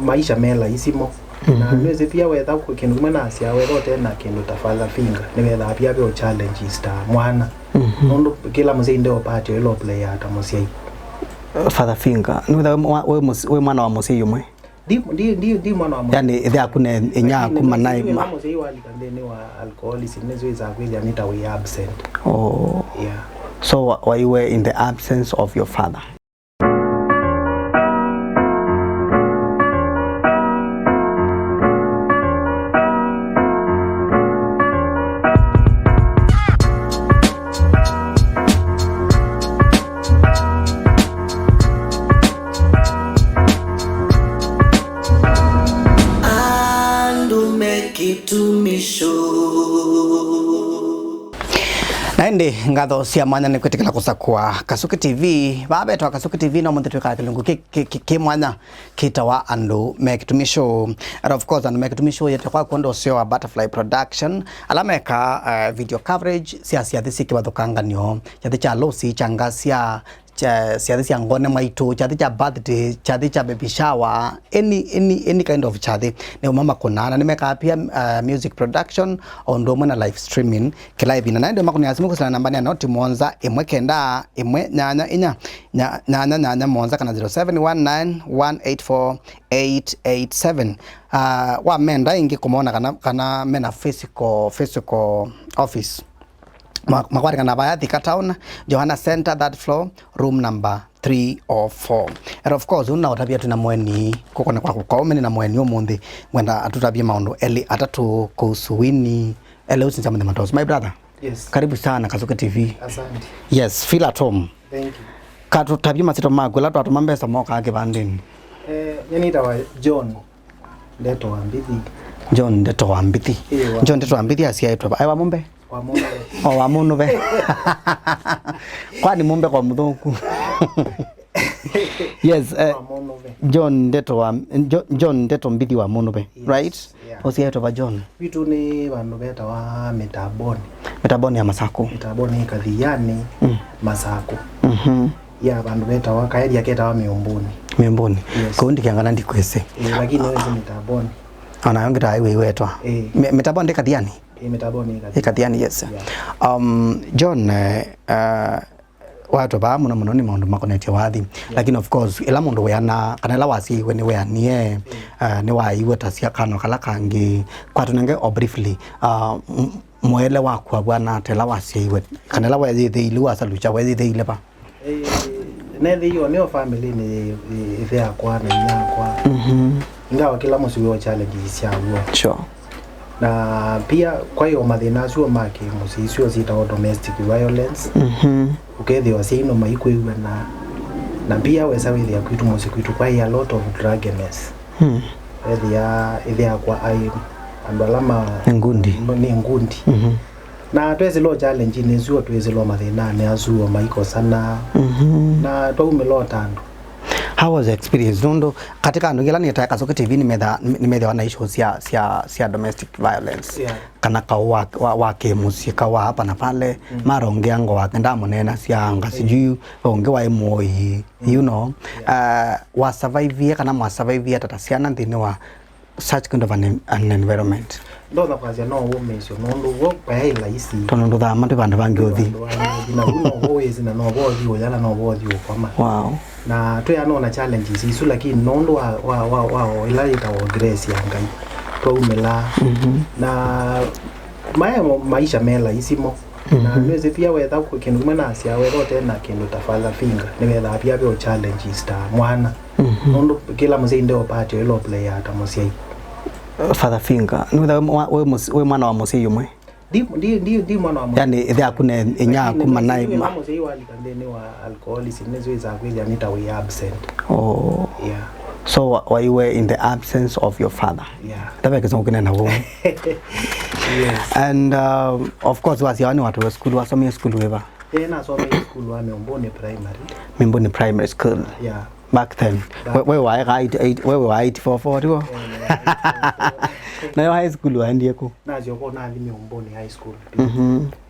maisha mela isimo na nweze pia wetha ku kindu mwana asia wetha tena kindu ta father finger ni wetha pia be challenges ta mwana ndo kila mzee ndio pati ilo player ata mzee father finger ni wetha we mwana wa mzee yumwe di mwana wa mzee yani ithia akune inya kumana ima mzee wali kandeni wa alcoholism nezo za kweli anita we absent. Oh yeah. So why you were in the absence of your father? Naende ngatho cia mwanya ni kwetikila kusakwa Kasuki TV babetwa Kasuki TV no munthe twika kilungu ki mwanya kitawa andu mekitumisho and of course andu mekitumisho yete kwa kondo sio wa Butterfly Production alameka video coverage cia thici kibathukanganio yathi cha losi changasia chathi cia ngone maitu chathi cha birthday chathi cha baby shower any kind of chathi ne mama kunana nimeka pia music production ondo mwana live streaming kila hivi na ndio makuni asimu kusana namba ya noti monza imwe kenda imwe nyanya inya nyanya monza kana 0719184887 wa menda ingi kumona kana mena physical office makwari kana baya Thika Town Johanna Center that floor room number 3 or 4 and of course una utabia tuna mweni kokona kwa kukaomeni na mweni omundi mwenda atutabia maondo eli atatu kusuwini ele usinza mwende matos my brother. Yes, karibu sana Kasuki TV. Asante. Yes, feel at home. Thank you. Katu tabia masito magwela tu atumambesa moka ake bandini yanita wa John Ndeto wa Mbithi. John Ndeto wa Mbithi. John Ndeto wa Mbithi asia yetu aiwa mumbe wa mumbe wa munu be kwani mumbe kwa mudhuku. Yes, John Ndeto Mbithi wa munu be. Yes, right? Yeah. Osia yetu wa John vitu ni bandu beta wa Metaboni ya Masako. Metaboni Kathiani Masako. Ya bandu beta wa kaeri aketa wa Miumbuni. Yes. Kundi kiangana ndikwese. Lakini wewe Metaboni ana yongira iwe wetwa. Metaboni de Kathiani. Metaboni Kathiani, yes. Yeah. John watu ba muno ni maundu makonetia wathi. Yeah. Lakini of course ila mundu weana kana la wasi we ni we anie ni wa iwe tasia kano kala kangi kwa tunenge briefly mwele wakwa bwana tela wasi iwe kana la we the ilu asalucha we the ile ba ne hiyo ni family ni ithea kwa na nyakwa ingawa kila mtu wa challenge isiawo. Sure. Na pia kwa hiyo mathina sio make musisio zita domestic violence ukethi wasino maikwiwe na pia wesa withi akwitu musikwitu kwa a lot of drug mess ethia kwa ai andalama ngundi ni ngundi na twezi lo challenge ni zuo twezi lo mathina ne azuo maiko sana na twaume lo tando. How was the experience? Nondo katika andugela ni ta Kasuki TV nimedha wana issues sia domestic violence. Yeah. Kana ka wake musika wa hapa na pale maronge ango wakenda monena sianga siju onge wa emoi you know wa survive kana mwa survive tatasiana ndine wa such kind of an environment. Ndo na kwazi no womenso nondo wo pa ila isi tonondo da mande bande bangothi na uno always na no bothi o yala no bothi o kama. Wow. Na tu ya no na challenges isu lakini nondo wa ila ita o grace yangai to umela na maisha mela isimo na nweze pia wetha ku kindu mwana asia wetha tena kindu ta father finger ni wetha pia be challenges ta mwana nondo kila mzee ndio pati ilo player ata mzee father finger ni we mwana wa mzee yumwe di mwana wa mzee yani ithia akune inya kumana ima mzee wali kandeni wa alcoholism nezo za kweli anita we absent. Oh yeah. So why you were in the absence of your father? Yeah. Tabe kesongo kina na wo. Yes. And of course was yani watu wa school wasomea school wewe. Na somea school wa Mimboni primary school. Yeah. Back then. Wewe wa 844 na yo high school waendie ku. Na joko na ni Mimboni high school.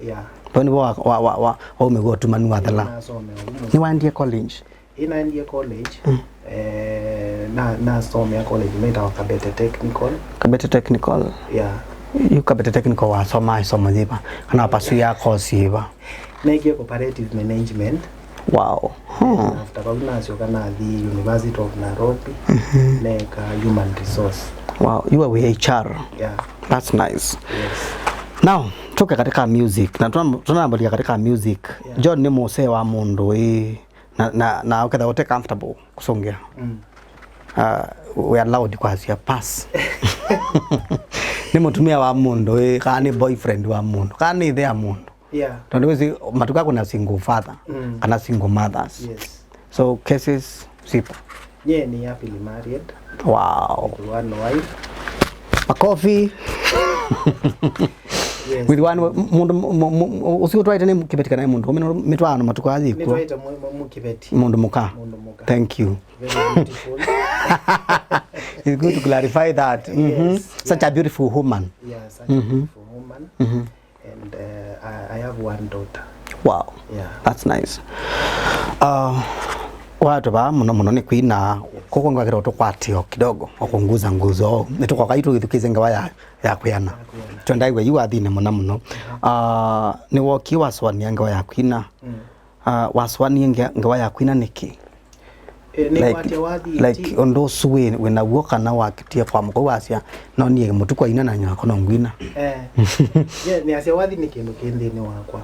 Yeah. Boni wa umego tumanu athala. Ni waendie college. Inaendie college. na somea college meta Kabete Technical. Kabete Technical. Yeah. You Kabete Technical wa soma zipa. Kana pasu ya course hiva. Nege cooperative management. Wow. After Bagnas kana the University of Nairobi. Neka human resource. Wow, you are with HR. Yeah. That's nice. Yes. Now, toka katika music. Na tunaambalia katika music. Yeah. John ni mose wa mundu na ukatha wote comfortable kusongea. We allowed kwa sia pass. Ni mutumia wa mundu kana boyfriend wa mundu kana ithe ya mundu. Yeah. Tunaweza matuka kuna single father kana single mothers. Yes. So cases sipo. Yeah, ni happily married. Wow. With one wife. A coffee. Yes. With one mundu usio twaita ni Kibeti na mundu mitwano matukazi ko. Nitwaita mu Kibeti. Mundu muka. Thank you. Very beautiful. It's good to clarify that. Yes. Such a beautiful woman. Yeah, such a beautiful woman. And I have one daughter. Wow. Yeah. That's nice. Watu ba muno ni kwina koko ngwagira utokwatio kidogo okunguza nguzo nituko kaitu githukize ngawa ya kuyana twendaiwe yu athine muno ni woki waswania ngawa ya kwina waswania ngawa ya kwina niki like ondo suwe wena woka na wakitie kwa mko wasia no nie mutukwa ina na nyako no ngwina yeah ni asia wathi ni kindu kindini wakwa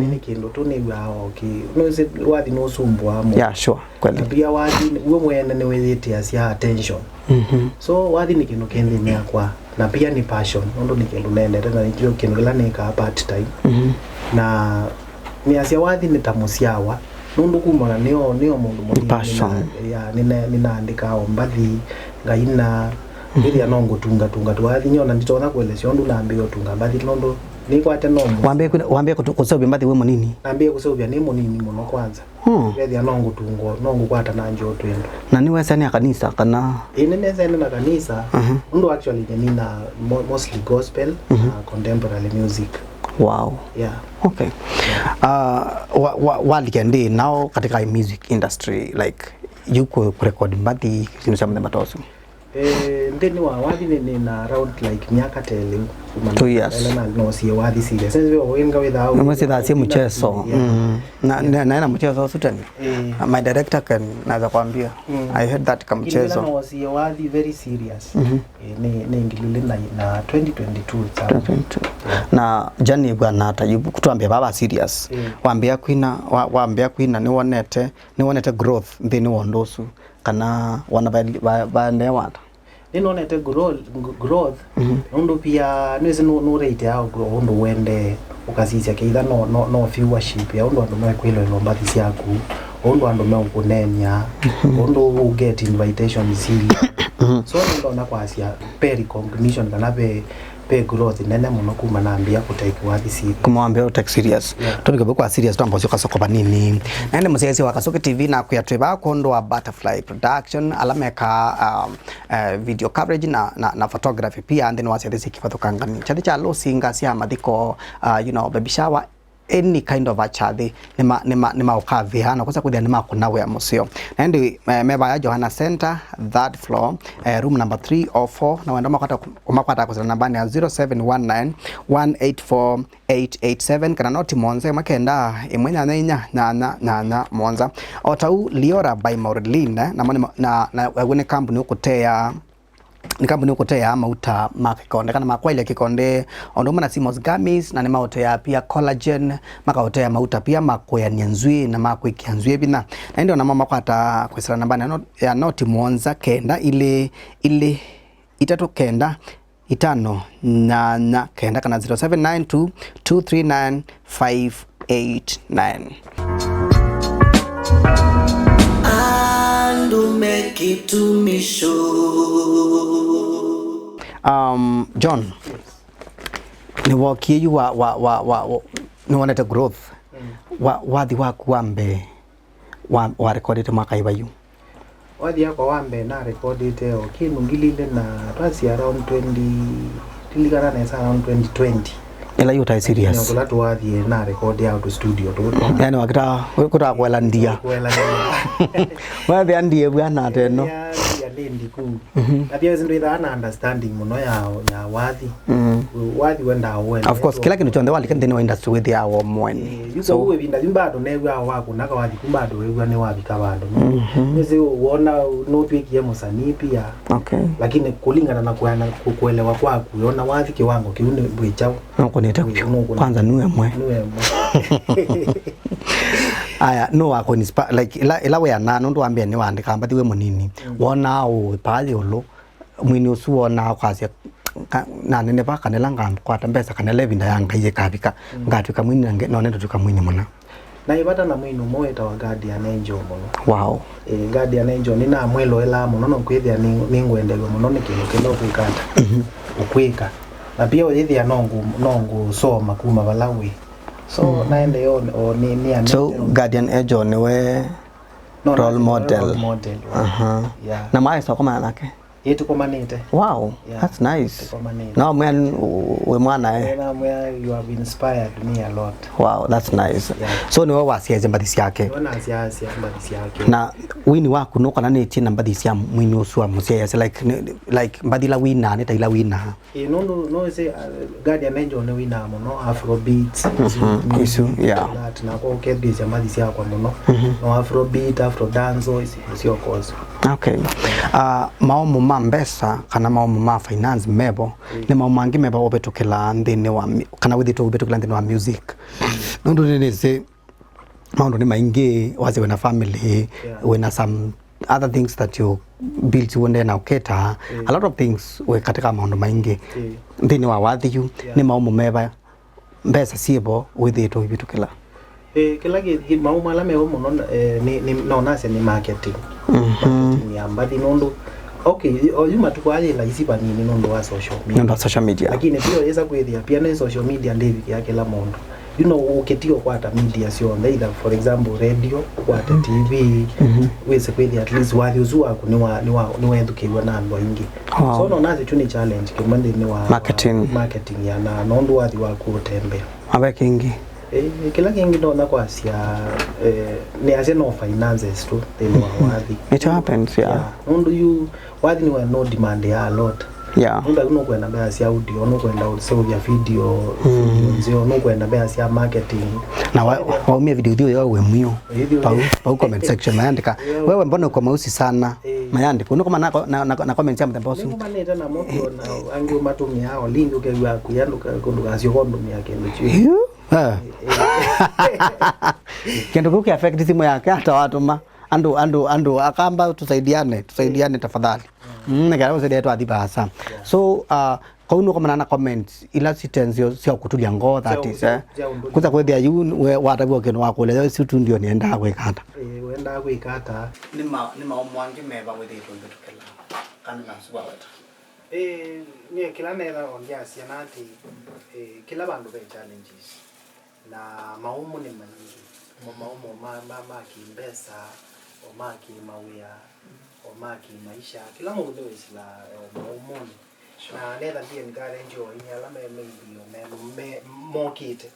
ni kindu tu ni wao no se wathi no sumbwa mo yeah sure kweli pia wathi we mwene ni withite asia attention so wathi ni kindu kindini yakwa na pia ni passion ondo ni kindu nene na nikio kindu la ni ka part time na ni asia wathi ni tamusiawa nundu kumona nio mundu munini passion ya ninaandika ombathi ngaina ili anongo tunga twathi nyona nditona kwelesyo ndu naambio tunga mbathi nondo nikwate nomo wambie kusobya mbathi we munini naambie kusobya ni munini muno kwanza ili anongo tungo nongo kwata na njo twendo na ni wesa ni kanisa kana ine neza na kanisa ndu actually nina mostly gospel contemporary music. Wow. Yeah. Okay. What can they now katika music industry like you could record mbadi sinusema matoso ndeni wa wathi ni na around like miaka tele 2 years no si wathi serious sense we wenga without no si that mchezo na mchezo sutani my director can naweza kuambia I heard that kama mchezo no si wathi very serious ni ngilile na 2022 na jani bwana tajibu kutuambia baba serious waambia kwina ni wonete growth ndini wondosu kana wana ba wata ninonete growth ndo pia nweze no rate ya growth ndo wende ukasisia keitha no viewership ya ndo ando mekwilo lombathi siaku ndo ando mekunenya ndo get invitation zili so ndo na kwasia pay recognition kana pe growth nene muno kuma naambia kutake wathi serious kumwambia utake serious tubike kwa serious tambo sio kasoko banini nende musezi wa Kasuku TV na kuyatweba kondo wa Butterfly Production alameka video coverage na photography pia and then wasethisi kifathokangani chati cha losinga sia mathiko baby shower any kind of a chadi nima ukavia na kwanza kudia nima kunawe ya museo na ndi meba ya Johanna Center third floor room number 3 or 4 na wenda umakwata kwa nambani ya 0719184887 kana noti monza makenda imwenya na monza otau Liora by Maureen na wene company ukutea ni kampuni ukotea mauta makikonde kana makwaile kikonde ondoma na Simos Gummies na ni mauta pia collagen makaotea mauta pia makoya nyanzwi na makoikianzwi bina na ndio na mama kwata kwesera nambani ya noti muonza kenda ile itatu kenda itano na kenda kana 0792239589 John ni wokie yu ni wonete growth wathi waku wambe wa recorded mwaka ibayu wathi yako wambe na recorded okinu ngilile na rasi around 20 tiligana na around 2020 ila yuta serious ni kulatu wathi na record out studio to yani wakita kwela ndia wathi andie bwana teno ndi ndiku na pia zindu ithana understanding muno ya wathi wathi wenda wenda of course kila kindu chonde wali kende wa industry with yawo mwene so uwe binda zimbado negwa wako naka wathi kumbado wewa ne wabika bandu nzi uona no twiki ya musanii pia lakini kulingana na kuelewa kwako unaona wathi kiwango kiune bwichao noko neta kwanza nuwe mwe aya no wako ni like ila we ana ndo ambia ni wandika mbati we munini wona o pali olo mwini usuona kwase na nene ba kanela ngam kwata mbesa kanela binda yanga ye kabika ngatwika mwini none ndotuka mwini mona na ibata na mwini moeta wa Guardian Angel muno wow Guardian Angel ni na mwelo ela muno no kwithia ningwendelwa muno ni kino kwikata ukwika na pia withia nongu soma kuma Malawi so naende yo ni so Guardian Angel ni we role model yeah na maisha kama nake yetu komanite wow that's nice no man we mwana na mwana you have inspired me a lot wow that's nice so ni wewe wasiaje mbadisi yake wasiaje mbadisi yake na wini wako no kana neti na mbadisi ya mwini uswa musiaje like mbadila wina neta ila wina no say Guardian Angel no wina muno Afrobeat isu yeah that na ko kedisi ya mbadisi yako muno no Afrobeat Afro dance is your cause okay maomo mambesa kana maomo ma finance mebo ni maomo mangi mebo obetukela ndine wa kana withito obetukela ndine wa music ndo nese maondo ni maingi waze wena family wena some other things that you build when now cater a lot of things we katika maondo maingi ndine wa wathi ni maomo meba mbesa sibo withito obetukela kila ki maomo ala mebo muno ni no nase ni marketing marketing ya mbadi nondo okay oyuma tukwaje la isipa nini nondo wa social media lakini pia yesa kwethia pia na social media ndivi yake la mondo you know uketio kwata media sio either for example radio kwata TV wese kwethia at least wathi uzua ku ni wa edukiwa na ndo ingi so no nazi tuni challenge kimande ni wa marketing ya na nondo wathi wa kutembe abeke ingi kila kingi ndo na kwa sia ni ase no finances tu they wathi it happens yeah nondo you wathi ni wa no demand ya a lot yeah ndio uno kwenda baya sia audio uno kwenda audio ya video nzio uno kwenda baya sia marketing na waumia video yao we mio pa comment section mayandika wewe mbona uko mausi sana mayandika uno kama na comment ya mtembosi niko maneta na moto na angu matumi hao link ukewa kuyanduka kunduka sio kondo yake ndio kendo kuki affect simu yake hata watu ma ando akamba tusaidiane tafadhali ngara usaidia tu adibasa so kauno kama na comment ila sitenzio sio kutulia ngo that is kuza kwethia yu watabuo keno wako le situ ndio nienda kwekata wenda kwekata ni maomwangi meba withito ngetukela kana na swawata ni kila nela onja sianati kila bandu be challenges na maumo ni mangi maumo mama kimbesa o maki mawia o maki maisha kila mundu ndio isla maumo na nela ndiye ngare njo inyala maybe mokite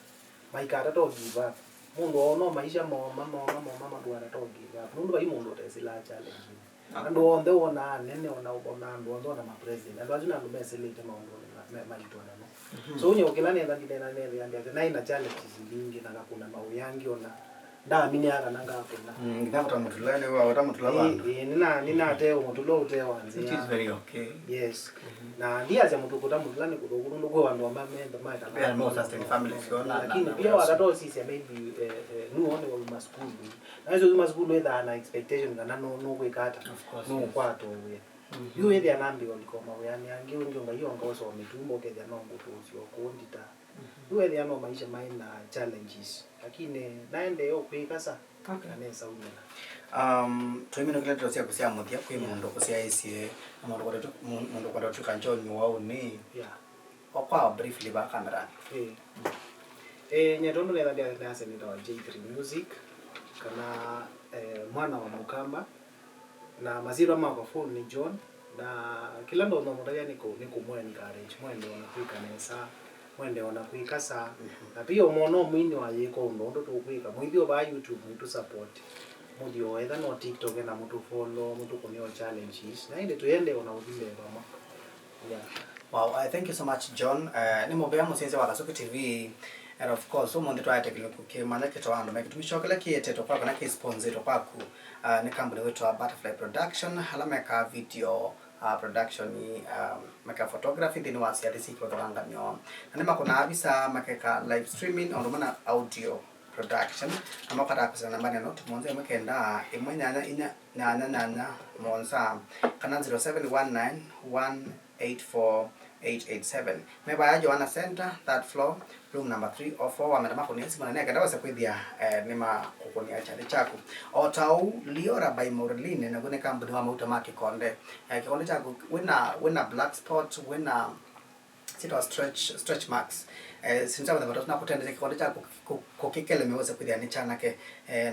maikata to give up mundu ono maisha mama duara to give up mundu bai mundu tesila challenge ando onde ona nene ona ando na president ando ajuna ndo meselete maundu malitona no so unyo kilane enda ndina nene yambia na ina challenges nyingi na kuna mauyangi ona nda mini aka nanga kuna ndafuta mutulane wa utamutulaba nina teo mutulo uteo wanzi it is very okay yes na ndia za mutukuta mutulane kudokundo kwa wandu ambao member maita na more sustain family fiona lakini pia watato sisi maybe nuone wa maskulu na hizo maskulu either na expectation kana no kwekata no kwato we you either anambi walikoma yani angi unjo ngayo ngoso mitumbo kenya no ngutu sio kuondita you either no maisha maina challenges lakini naende yo kwekasa kanesa umena twimino kile tusia kusia muthia kwi mundu kusia icie mundu kwa tuka njoni wao ni kwa briefly ba kamera nyatondo nenda ndia nase ni tawa J3 Music kana mwana wa Mukamba na maziro ama kwa phone ni John na kila ndo mmoja niko mweni garage mwende wanakuika nesa mwende wanakuika sa na pia umono mwini wa yeko ndo to kuika mwithio ba YouTube to support mudio either no TikTok na mtu follow mtu kunyo challenges na inde tuende ona udile mama. Yeah. Wow, thank you so much John. Ni mobea musinze wa Kasuku TV. And of course, umuntu twate kilukuke manake twandu mekitumishoka kiete to kwa na sponsor to kwaku ni company wetu wa Butterfly Production halameka video production ni meka photography then was ya disi kwa tanga nyo anema kuna abisa makeka live streaming on mana audio production amakata kusana nambani no tumonze mekenda imwenyanya inya nyanya monsa kana 0719184887 meba Joanna Center third floor room number 3 or 4 wamedama kunisi mwana nega dawa sekwithia nima kukonia chale chako otau liora by Morline na gune kambuni wa mauta maki konde kikonde chako wina black spot wina sito stretch marks sinza wana batona kutendeza kikonde chako kokikele meweza kwithia ni chanake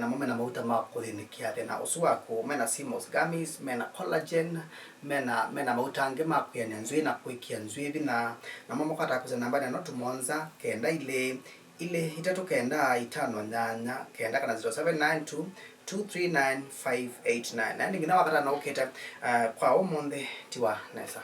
na mume na mauta mako thini kiathe na usua ku mena simos gummies mena collagen mena mauta ange mako ya nzwi na kuikia nzwi na mama kata kuza nambani no tumonza kenda ile itatu kenda itano nyanya kenda kana 0792239589 na ngina wakata na uketa kwa omonde tiwa nesa.